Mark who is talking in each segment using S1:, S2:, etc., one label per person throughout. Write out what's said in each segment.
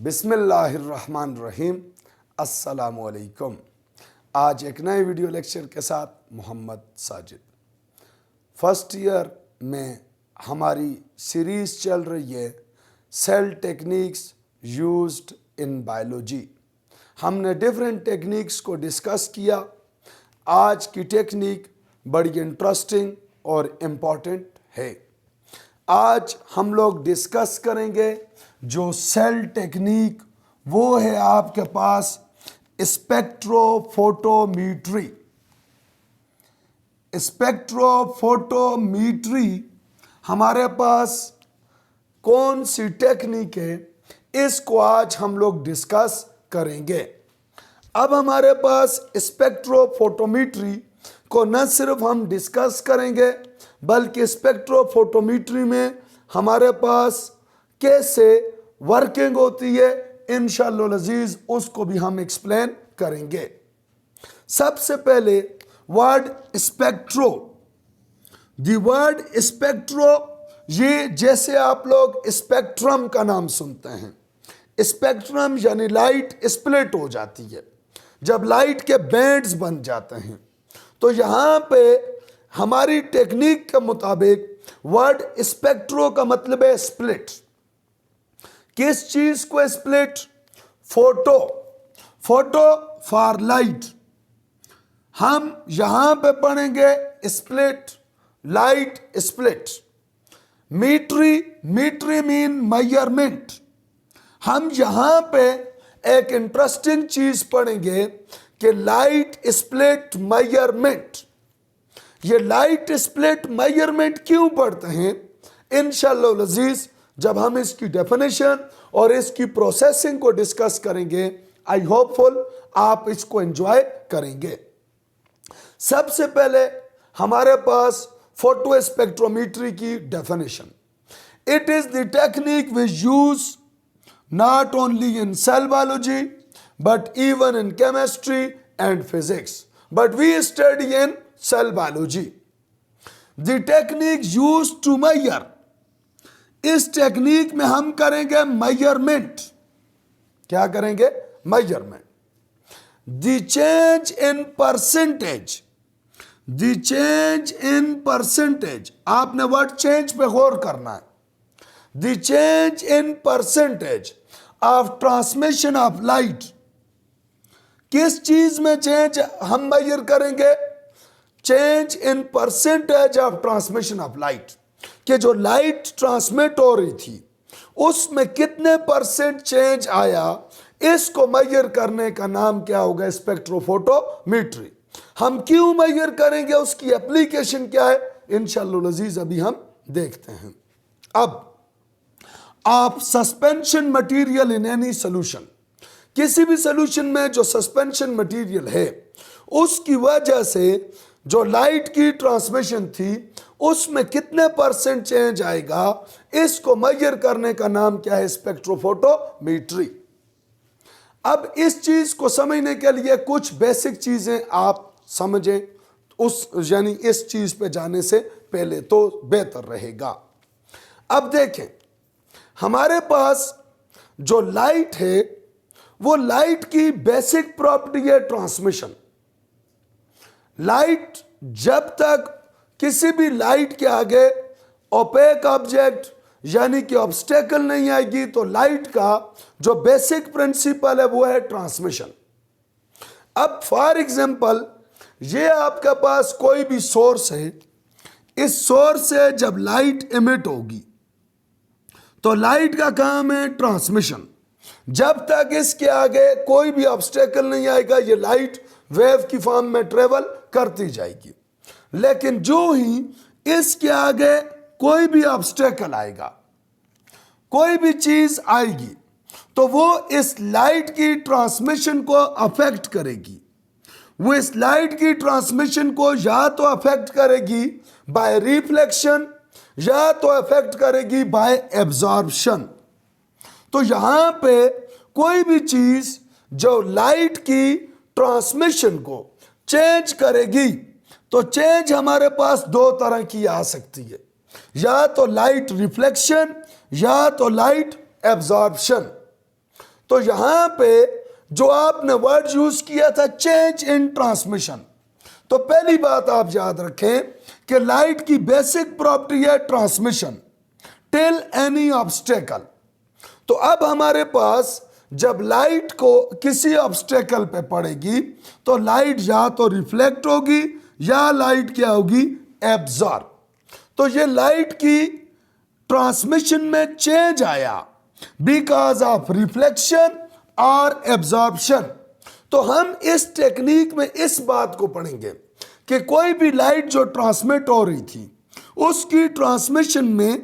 S1: बिस्मिल्लाहिर्रहमानिर्रहीम। अस्सलामुअलैकुम। आज एक नए वीडियो लेक्चर के साथ मोहम्मद साजिद। फर्स्ट ईयर में हमारी सीरीज़ चल रही है cell techniques used in biology. हमने डिफरेंट टेक्निक्स को डिस्कस किया। आज की टेक्निक बड़ी इंटरेस्टिंग और इम्पॉर्टेंट है। आज हम लोग डिस्कस करेंगे जो सेल टेक्निक, वो है आपके पास स्पेक्ट्रोफोटोमीट्री। स्पेक्ट्रोफोटोमीट्री हमारे पास कौन सी टेक्निक है, इसको आज हम लोग डिस्कस करेंगे। अब हमारे पास स्पेक्ट्रोफोटोमीट्री को न सिर्फ हम डिस्कस करेंगे, बल्कि स्पेक्ट्रोफोटोमीट्री में हमारे पास कैसे वर्किंग होती है, इंशाअल्लाह अज़ीज़ उसको भी हम एक्सप्लेन करेंगे। सबसे पहले word spectro. The word spectro, ये जैसे आप लोग स्पेक्ट्रम का नाम सुनते हैं। स्पेक्ट्रम यानी लाइट स्प्लिट हो जाती है, जब लाइट के बैंड्स बन जाते हैं। तो यहाँ पे हमारी टेक्निक के मुताबिक वर्ड स्पेक्ट्रो का मतलब है स्प्लिट। किस चीज को split? Photo. Photo for light. हम यहां पे पढ़ेंगे split, light split. Metry, metry mean measurement. हम यहां पे एक इंटरेस्टिंग चीज पढ़ेंगे कि लाइट स्प्लिट मेजरमेंट। ये लाइट स्प्लिट मेजरमेंट क्यों पढ़ते हैं, इंशाअल्लाह अज़ीज़ जब हम इसकी डेफिनेशन और इसकी प्रोसेसिंग को डिस्कस करेंगे, आई होपफुल आप इसको एंजॉय करेंगे। सबसे पहले हमारे पास फोटो स्पेक्ट्रोमीट्री की definition. It is the technique which use not only in cell biology but even in chemistry and physics, but we study in cell biology. The technique use to measure. इस technique में हम करेंगे measurement. क्या करेंगे? Measurement. The change in percentage. The change in percentage, आपने word change पे गौर करना है। The change in percentage of transmission of light. किस चीज में चेंज हम मेजर करेंगे? Change in percentage of transmission of light, कि जो लाइट ट्रांसमिट हो रही थी उसमें कितने परसेंट चेंज आया, इसको मेजर करने का नाम क्या होगा? स्पेक्ट्रोफोटोमीट्री। हम क्यों मेजर करेंगे, उसकी एप्लीकेशन क्या है, इंशाअल्लाह अज़ीज़ अभी हम देखते हैं। अब आप suspension material in any solution, किसी भी सोल्यूशन में जो सस्पेंशन मटेरियल है उसकी वजह से जो लाइट की ट्रांसमिशन थी उसमें कितने परसेंट चेंज आएगा, इसको मेजर करने का नाम क्या है? स्पेक्ट्रोफोटोमीट्री। अब इस चीज को समझने के लिए कुछ बेसिक चीजें आप समझें, उस यानी इस चीज पे जाने से पहले तो बेहतर रहेगा। अब देखें, हमारे पास जो लाइट है वो लाइट की बेसिक प्रॉपर्टी है ट्रांसमिशन। लाइट जब तक किसी भी लाइट के आगे ओपेक ऑब्जेक्ट यानी कि ऑब्स्टेकल नहीं आएगी, तो लाइट का जो बेसिक प्रिंसिपल है वो है ट्रांसमिशन। अब फॉर एग्जांपल, ये आपके पास कोई भी सोर्स है, इस सोर्स से जब लाइट इमिट होगी तो लाइट का काम है ट्रांसमिशन। जब तक इसके आगे कोई भी ऑब्स्टेकल नहीं आएगा, ये लाइट वेव की फॉर्म में ट्रेवल करती जाएगी। लेकिन जो ही इसके आगे कोई भी ऑब्स्टेकल आएगा, कोई भी चीज आएगी, तो वो इस लाइट की ट्रांसमिशन को अफेक्ट करेगी। वो इस लाइट की ट्रांसमिशन को या तो अफेक्ट करेगी बाय रिफ्लेक्शन या तो अफेक्ट करेगी बाय एब्जॉर्प्शन। तो यहां पे कोई भी चीज जो लाइट की ट्रांसमिशन को चेंज करेगी, तो चेंज हमारे पास दो तरह की आ सकती है, या तो लाइट रिफ्लेक्शन या तो लाइट एब्जॉर्प्शन। तो यहां पे जो आपने वर्ड यूज किया था चेंज इन ट्रांसमिशन, तो पहली बात आप याद रखें कि लाइट की बेसिक प्रॉपर्टी है ट्रांसमिशन टिल एनी ऑब्स्टेकल। तो अब हमारे पास जब लाइट को किसी ऑब्स्टेकल पे पड़ेगी तो लाइट या तो रिफ्लेक्ट होगी या लाइट क्या होगी, एब्जॉर्ब। तो ये लाइट की ट्रांसमिशन में चेंज आया बिकॉज ऑफ रिफ्लेक्शन और एब्जॉर्प्शन। तो हम इस टेक्निक में इस बात को पढ़ेंगे कि कोई भी लाइट जो ट्रांसमिट हो रही थी उसकी ट्रांसमिशन में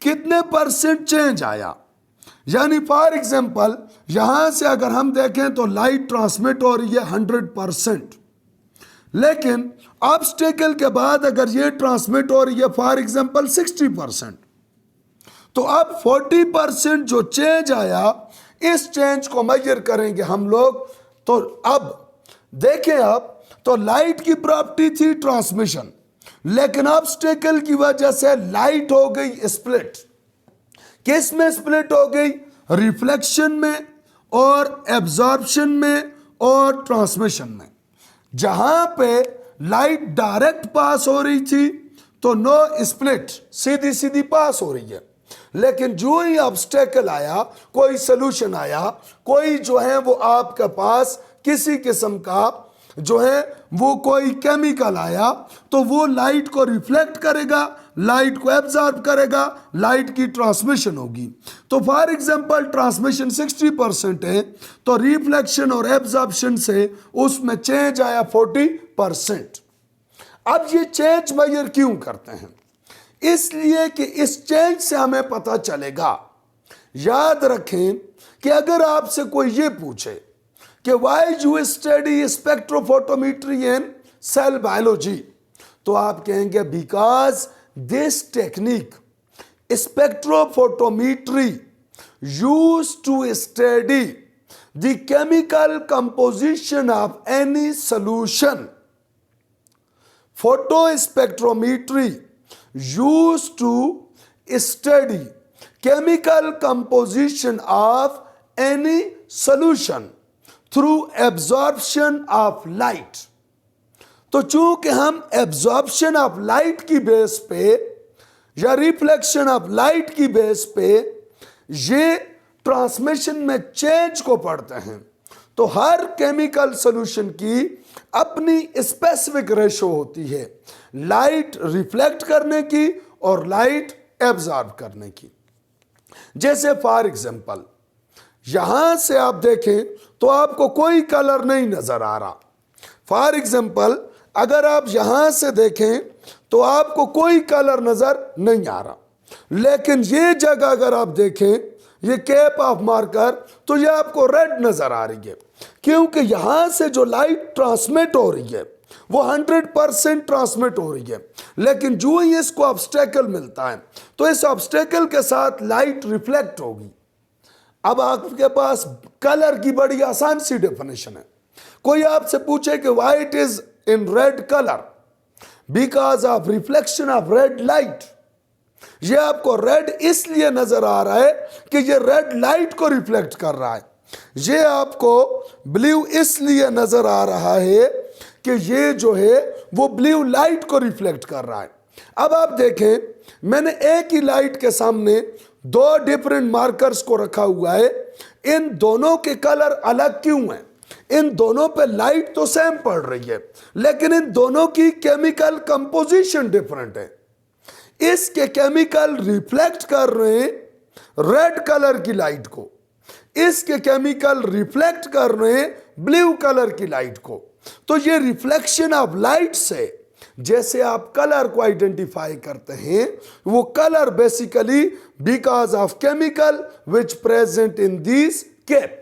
S1: कितने परसेंट चेंज आया। यानी फॉर एग्जांपल यहां से अगर हम देखें तो लाइट ट्रांसमिट हो रही है 100%, लेकिन ऑब्स्टेकल के बाद अगर ये ट्रांसमिट हो रही है फॉर एग्जांपल 60%, तो अब 40% जो चेंज आया इस चेंज को मेजर करेंगे हम लोग। तो अब देखें आप, तो लाइट की प्रॉपर्टी थी ट्रांसमिशन, लेकिन ऑब्स्टेकल की वजह से लाइट हो गई स्प्लिट। किस में स्प्लिट हो गई, रिफ्लेक्शन में और एब्जॉर्प्शन में और ट्रांसमिशन में। जहां पे लाइट डायरेक्ट पास हो रही थी तो नो स्प्लिट, सीधी सीधी पास हो रही है, लेकिन जो ही ऑब्स्टेकल आया, कोई सोल्यूशन आया, कोई जो है वो आपके पास किसी किस्म का जो है वो कोई केमिकल आया, तो वो लाइट को रिफ्लेक्ट करेगा, लाइट को एब्जॉर्ब करेगा, लाइट की ट्रांसमिशन होगी। तो फॉर एग्जांपल ट्रांसमिशन 60% है, तो रिफ्लेक्शन और एब्जॉर्प्शन से उसमें चेंज आया 40%। अब ये चेंज मेजर क्यों करते हैं, इसलिए कि इस चेंज से हमें पता चलेगा। याद रखें कि अगर आपसे कोई ये पूछे कि why you study spectrophotometry in cell biology, तो आप कहेंगे because this technique spectrophotometry use to study the chemical composition of any solution. Photospectrometry used to study chemical composition of any solution through absorption of light। तो चूंकि हम absorption of light की base पे या reflection of light की base पे ये transmission में चेंज को पढ़ते हैं, तो हर केमिकल सॉल्यूशन की अपनी स्पेसिफिक रेशो होती है, लाइट रिफ्लेक्ट करने की और लाइट एब्जॉर्ब करने की। जैसे फॉर एग्जांपल यहां से आप देखें तो आपको कोई कलर नहीं नजर आ रहा। फॉर एग्जांपल अगर आप यहां से देखें तो आपको कोई कलर नजर नहीं आ रहा, लेकिन ये जगह अगर आप देखें, ये कैप ऑफ मार्कर, तो ये आपको रेड नजर आ रही है, क्योंकि यहां से जो लाइट ट्रांसमिट हो रही है वो 100% ट्रांसमिट हो रही है, लेकिन जो ही इसको ऑब्स्टेकल मिलता है तो इस ऑब्स्टेकल के साथ लाइट रिफ्लेक्ट होगी। अब आपके पास कलर की बड़ी आसान सी डेफिनेशन है। कोई आपसे पूछे कि why it is in red colour, because of reflection of red light. ये आपको रेड इसलिए नजर आ रहा है कि ये रेड लाइट को रिफ्लेक्ट कर रहा है। ये आपको ब्लू इसलिए नजर आ रहा है कि ये जो है वो ब्लू लाइट को रिफ्लेक्ट कर रहा है। अब आप देखें, मैंने एक ही लाइट के सामने दो डिफरेंट मार्कर्स को रखा हुआ है, इन दोनों के कलर अलग क्यों हैं? इन दोनों पे लाइट तो सेम पड़ रही है, लेकिन इन दोनों की केमिकल कंपोजिशन डिफरेंट है। इसके केमिकल रिफ्लेक्ट कर रहे हैं रेड कलर की लाइट को, इसके केमिकल रिफ्लेक्ट कर रहे हैं ब्लू कलर की लाइट को। तो ये रिफ्लेक्शन ऑफ लाइट से जैसे आप कलर को आइडेंटिफाई करते हैं, वो colour basically because of chemical which present in this cap.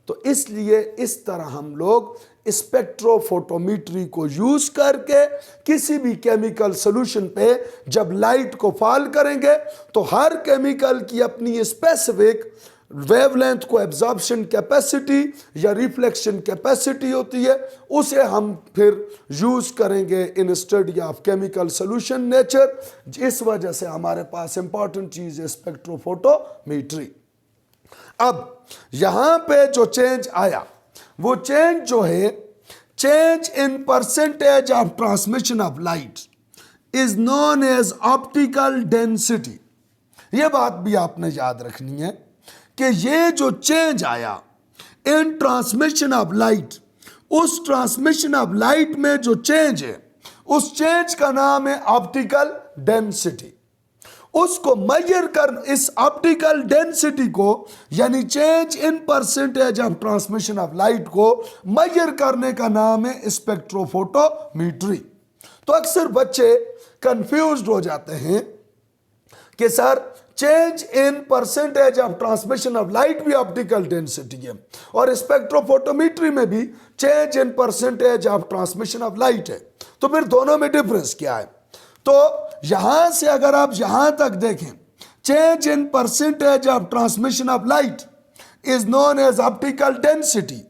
S1: तो इसलिए इस तरह हम लोग स्पेक्ट्रोफोटोमेट्री को यूज करके किसी भी केमिकल सॉल्यूशन पे जब लाइट को फॉल करेंगे तो हर केमिकल की अपनी स्पेसिफिक वेवलेंथ को एब्जॉर्प्शन कैपेसिटी या रिफ्लेक्शन कैपेसिटी होती है, उसे हम फिर यूज करेंगे in study of chemical solution nature. इस वजह से हमारे पास इंपॉर्टेंट चीज है स्पेक्ट्रोफोटोमेट्री। अब यहां पे जो चेंज आया वो चेंज जो है, change in percentage of transmission of light is known as optical density. ये बात भी आपने याद रखनी है कि ये जो चेंज आया इन ट्रांसमिशन ऑफ लाइट, उस ट्रांसमिशन ऑफ लाइट में जो चेंज है उस चेंज का नाम है ऑप्टिकल डेंसिटी। उसको मेजर कर, इस ऑप्टिकल डेंसिटी को यानी change in percentage of transmission of light को मेजर करने का नाम है स्पेक्ट्रोफोटोमीट्री। तो अक्सर बच्चे कंफ्यूज्ड हो जाते हैं कि sir change in percentage of transmission of light भी ऑप्टिकल डेंसिटी है और स्पेक्ट्रोफोटोमीट्री में भी change in percentage of transmission of light है, तो फिर दोनों में डिफरेंस क्या है? तो यहां से अगर आप यहां तक देखें, change in percentage of transmission of light is known as optical density.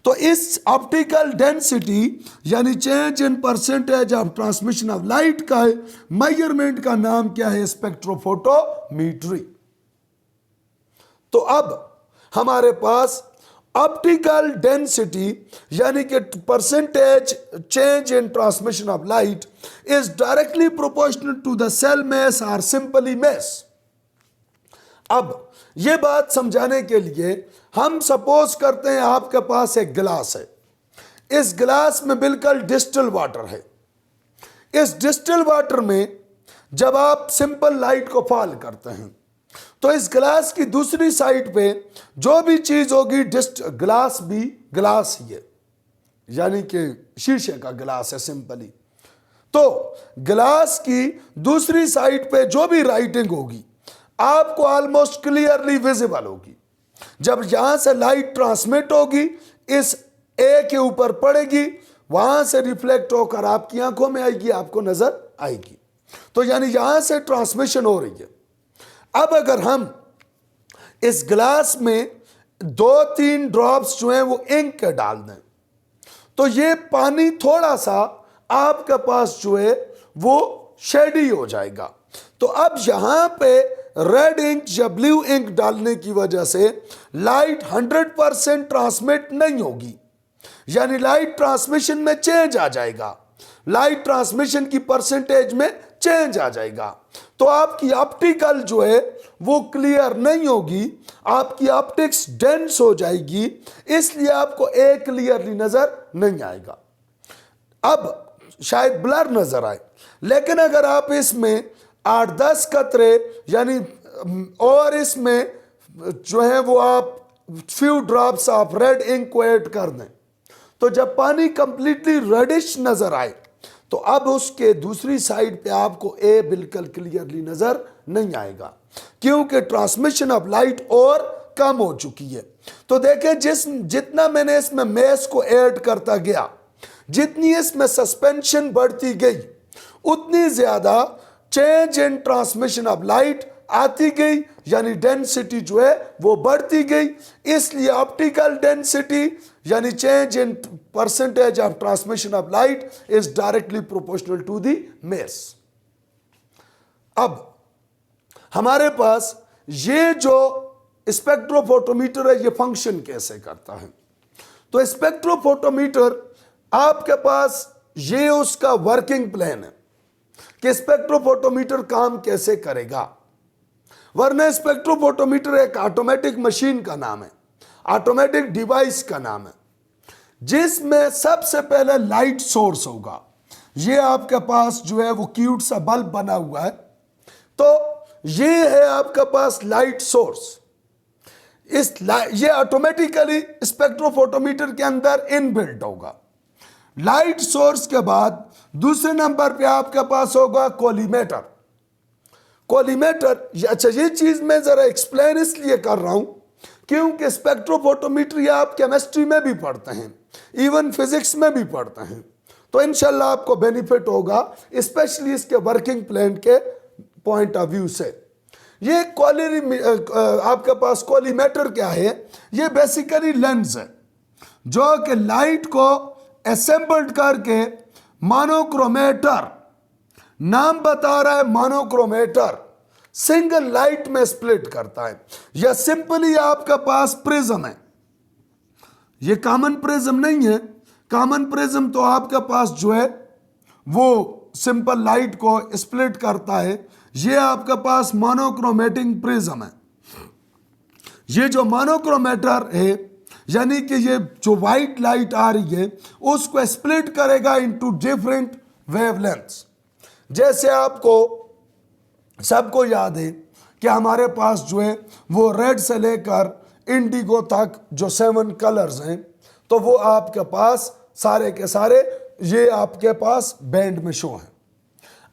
S1: तो इस ऑप्टिकल डेंसिटी यानी change in percentage of transmission of light का मेजरमेंट का नाम क्या है? स्पेक्ट्रोफोटोमीट्री। तो अब हमारे पास ऑप्टिकल डेंसिटी यानी कि percentage change in transmission of light is directly proportional to the cell mass और सिंपली मास। अब ये बात समझाने के लिए हम सपोज करते हैं आपके पास एक गिलास है, इस गिलास में बिल्कुल डिस्टिल वाटर है। इस डिस्टिल वाटर में जब आप सिंपल लाइट को फॉल करते हैं तो इस गिलास की दूसरी साइड पे जो भी चीज होगी, गिलास भी गिलास ही है, यानी कि शीशे का गिलास है सिंपली। तो गिलास की दूसरी साइड पे जो भी राइटिंग होगी आपको ऑलमोस्ट क्लियरली विजिबल होगी। जब यहां से लाइट ट्रांसमिट होगी, इस ए के ऊपर पड़ेगी, वहां से रिफ्लेक्ट होकर आपकी आंखों में आएगी, आपको नजर आएगी। तो यानी यहां से ट्रांसमिशन हो रही है। अब अगर हम इस गिलास में 2-3 ड्रॉप्स जो हैं वो इंक के डाल दें तो ये पानी थोड़ा सा आपके पास जो है वो शेडी हो जाएगा। तो अब यहां पे रेड इंक या ब्लू इंक डालने की वजह से लाइट 100% ट्रांसमिट नहीं होगी, यानी लाइट ट्रांसमिशन में चेंज आ जाएगा, लाइट ट्रांसमिशन की परसेंटेज में चेंज आ जाएगा। तो आपकी ऑप्टिकल जो है वो क्लियर नहीं होगी, आपकी ऑप्टिक्स डेंस हो जाएगी, इसलिए आपको ए क्लियरली नजर नहीं आएगा। अब शायद ब्लर नजर आए, लेकिन अगर आप इसमें 8-10 कतरे यानी और इसमें जो है वो आप few drops of red ink को ऐड कर दें तो जब पानी कंप्लीटली रेडिश नजर आए तो अब उसके दूसरी साइड पे आपको ए बिल्कुल क्लियरली नजर नहीं आएगा, क्योंकि ट्रांसमिशन ऑफ लाइट और कम हो चुकी है। तो देखें जितना मैंने इसमें मैस को ऐड करता गया, जितनी इसमें सस्पेंशन बढ़ती गई, उतनी ज्यादा change in transmission of light आती गई, यानी डेंसिटी जो है वो बढ़ती गई। इसलिए ऑप्टिकल डेंसिटी यानी change in percentage of transmission of light is directly proportional to the mass. अब हमारे पास ये जो स्पेक्ट्रोफोटोमीटर है ये फंक्शन कैसे करता है? तो स्पेक्ट्रोफोटोमीटर आपके पास ये उसका वर्किंग प्लान है कि स्पेक्ट्रोफोटोमीटर काम कैसे करेगा। वरना स्पेक्ट्रोफोटोमीटर एक ऑटोमेटिक मशीन का नाम है, ऑटोमेटिक डिवाइस का नाम है, जिसमें सबसे पहले लाइट सोर्स होगा। ये आपके पास जो है वो क्यूट सा बल्ब बना हुआ है, तो ये है आपके पास लाइट सोर्स। ये ऑटोमेटिकली स्पेक्ट्रोफोटोमीटर के अंदर इनबिल्ट होगा। लाइट सोर्स के बाद दूसरे नंबर पे आपके पास होगा कोलिमेटर। कोलिमेटर, अच्छा ये चीज मैं जरा एक्सप्लेन इसलिए कर रहा हूं क्योंकि स्पेक्ट्रोफोटोमीटर आप केमिस्ट्री में भी पढ़ते हैं, इवन फिजिक्स में भी पढ़ते हैं, तो इंशाल्लाह आपको बेनिफिट होगा, स्पेशली इसके वर्किंग प्लान के पॉइंट ऑफ व्यू से। ये आपके पास कोलिमेटर क्या है? ये बेसिकली लेंस है जो कि लाइट को असेंबल्ड करके मोनोक्रोमेटर, नाम बता रहा है मोनोक्रोमेटर, सिंगल लाइट में स्प्लिट करता है। या सिंपली आपका पास प्रिज्म है, ये कॉमन प्रिज्म नहीं है। कॉमन प्रिज्म तो आपका पास जो है वो सिंपल लाइट को स्प्लिट करता है। ये आपका पास मोनोक्रोमेटिक प्रिज्म है। ये जो मोनोक्रोमेटर है, यानी कि ये जो व्हाइट लाइट आ रही है उसको स्प्लिट करेगा इनटू डिफरेंट वेवलेंथ्स। जैसे आपको सबको याद है कि हमारे पास जो है वो रेड से लेकर इंडिगो तक जो 7 कलर्स हैं, तो वो आपके पास सारे के सारे ये आपके पास बैंड में शो हैं।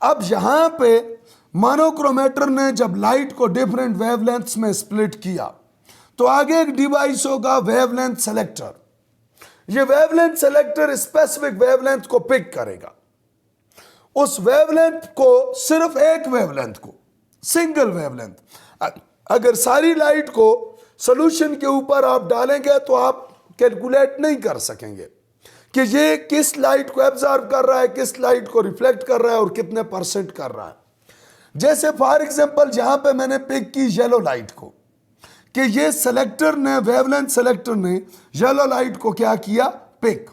S1: अब यहाँ पे मोनोक्रोमेटर ने जब लाइट को डिफरेंट वेवलेंथ्स में स्प्लिट किया, तो आगे एक डिवाइस होगा वेवलेंथ सेलेक्टर। ये वेवलेंथ सेलेक्टर स्पेसिफिक वेवलेंथ को पिक करेगा। उस वेवलेंथ को, सिर्फ एक वेवलेंथ को, सिंगल वेवलेंथ, अगर सारी लाइट को सॉल्यूशन के ऊपर आप डालेंगे तो आप कैलकुलेट नहीं कर सकेंगे कि ये किस लाइट को एब्जॉर्ब कर रहा है, किस लाइट को रिफ्लेक्ट कर रहा है और कितने % कर रहा है। जैसे फॉर एग्जांपल यहां पे मैंने पिक की येलो लाइट को, कि ये सेलेक्टर ने, वेवलेंथ सेलेक्टर ने येलो लाइट को क्या किया, पिक।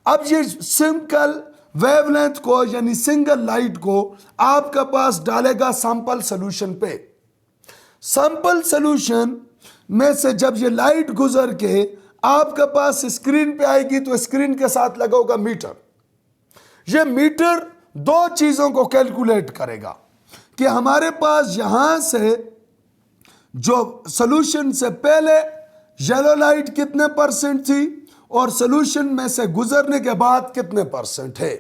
S1: अब ये सिंगल वेवलेंथ को यानी सिंगल लाइट को आपके पास डालेगा सैंपल सॉल्यूशन पे। सैंपल सॉल्यूशन में से जब ये लाइट गुजर के आपके पास स्क्रीन पे आएगी तो स्क्रीन के साथ लगा होगा मीटर। ये मीटर 2 चीजों को कैलकुलेट करेगा कि हमारे पास यहां से जो सॉल्यूशन से पहले येलो लाइट कितने % थी और सॉल्यूशन में से गुजरने के बाद कितने % है।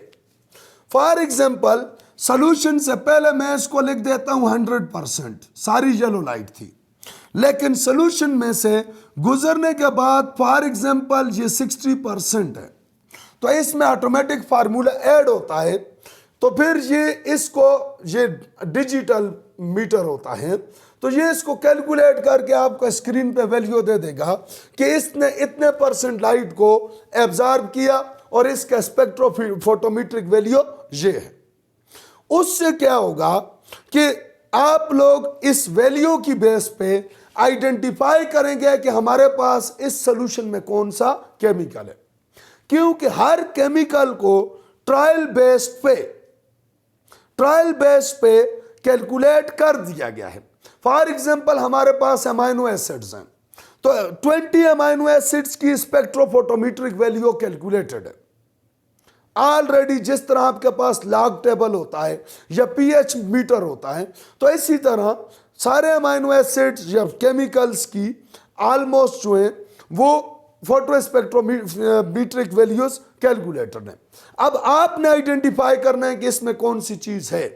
S1: फॉर एग्जांपल सॉल्यूशन से पहले मैं इसको लिख देता हूं 100%, सारी येलो लाइट थी। लेकिन सॉल्यूशन में से गुजरने के बाद फॉर एग्जांपल ये 60% है, तो इसमें ऑटोमेटिक फार्मूला ऐड होता है। तो फिर ये डिजिटल मीटर होता है, तो ये इसको कैलकुलेट करके आपको स्क्रीन पे वैल्यू दे देगा कि इसने इतने % लाइट को एब्जॉर्ब किया और इसका स्पेक्ट्रोफोटोमेट्रिक वैल्यू ये है। उससे क्या होगा कि आप लोग इस वैल्यू की बेस पे आइडेंटिफाई करेंगे कि हमारे पास इस सॉल्यूशन में कौन सा केमिकल है, क्योंकि हर केमिकल को ट्रायल बेस पे कैलकुलेट कर दिया गया है। फॉर एग्जांपल हमारे पास अमाइनो एसिड्स हैं, तो 20 अमाइनो एसिड्स की स्पेक्ट्रोफोटोमेट्रिक वैल्यू कैलकुलेटेड है ऑलरेडी। जिस तरह आपके पास लॉग टेबल होता है या पीएच मीटर होता है, तो इसी तरह सारे अमाइनो एसिड्स या केमिकल्स की ऑलमोस्ट जो है वो फोटो स्पेक्ट्रोमेट्रिक वैल्यूज कैलकुलेटेड है। अब आपने आइडेंटिफाई करना है कि इसमें कौन सी चीज है।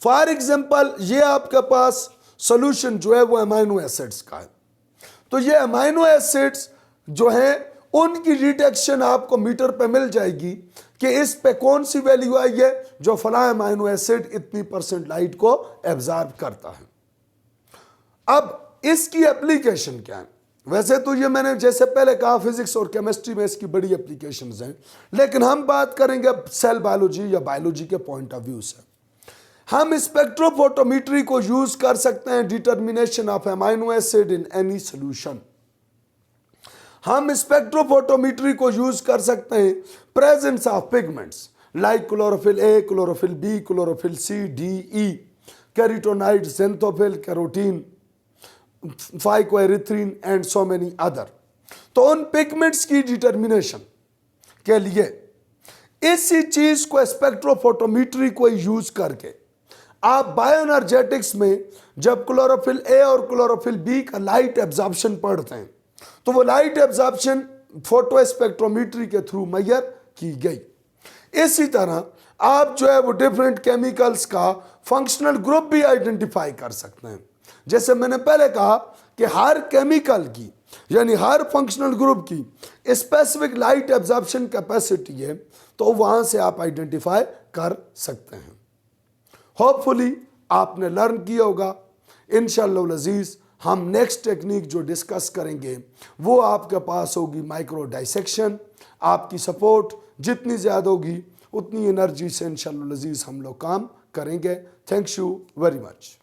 S1: फॉर एग्जांपल ये आपके पास सॉल्यूशन जो है वो अमाइनो एसिड्स का है, तो ये अमाइनो एसिड्स जो है उनकी डिटेक्शन आपको मीटर पे मिल जाएगी कि इस पे कौन सी वैल्यू आई है जो फला अमाइनो एसिड इतनी % लाइट को एब्जॉर्ब करता है। अब इसकी एप्लीकेशन क्या है? वैसे तो ये मैंने जैसे पहले कहा फिजिक्स और केमिस्ट्री में इसकी बड़ी एप्लीकेशंस हैं, लेकिन हम बात करेंगे सेल बायोलॉजी या बायोलॉजी के पॉइंट ऑफ व्यू से। हम स्पेक्ट्रोफोटोमेट्री को यूज कर सकते हैं determination of amino acid in any solution. हम स्पेक्ट्रोफोटोमेट्री को यूज कर सकते हैं presence of pigments like chlorophyll A, chlorophyll B, chlorophyll C, D, E, carotenoid, xanthophyll, carotene, phycoerythrin and so many other. तो उन पिगमेंट्स की डिटर्मिनेशन के लिए इसी चीज को स्पेक्ट्रोफोटोमेट्री को यूज करके आप बायोएनर्जेटिक्स में जब क्लोरोफिल ए और क्लोरोफिल बी का लाइट एब्जॉर्प्शन पढ़ते हैं, तो वो लाइट एब्जॉर्प्शन फोटो स्पेक्ट्रोमेट्री के थ्रू मेजर की गई। इसी तरह आप जो है वो डिफरेंट केमिकल्स का फंक्शनल ग्रुप भी आइडेंटिफाई कर सकते हैं। जैसे मैंने पहले कहा कि हर केमिकल की यानी हर फंक्शनल ग्रुप की स्पेसिफिक लाइट एब्जॉर्प्शन कैपेसिटी है, तो वहां से आप आइडेंटिफाई कर सकते हैं। होपफुली आपने लर्न किया होगा। इंशाअल्लाह अज़ीज़ हम नेक्स्ट टेक्निक जो डिस्कस करेंगे वो आपके पास होगी माइक्रो डाइसेक्शन। आपकी सपोर्ट जितनी ज़्यादा होगी उतनी एनर्जी से इंशाअल्लाह अज़ीज़ हम लोग काम करेंगे। Thank you very much.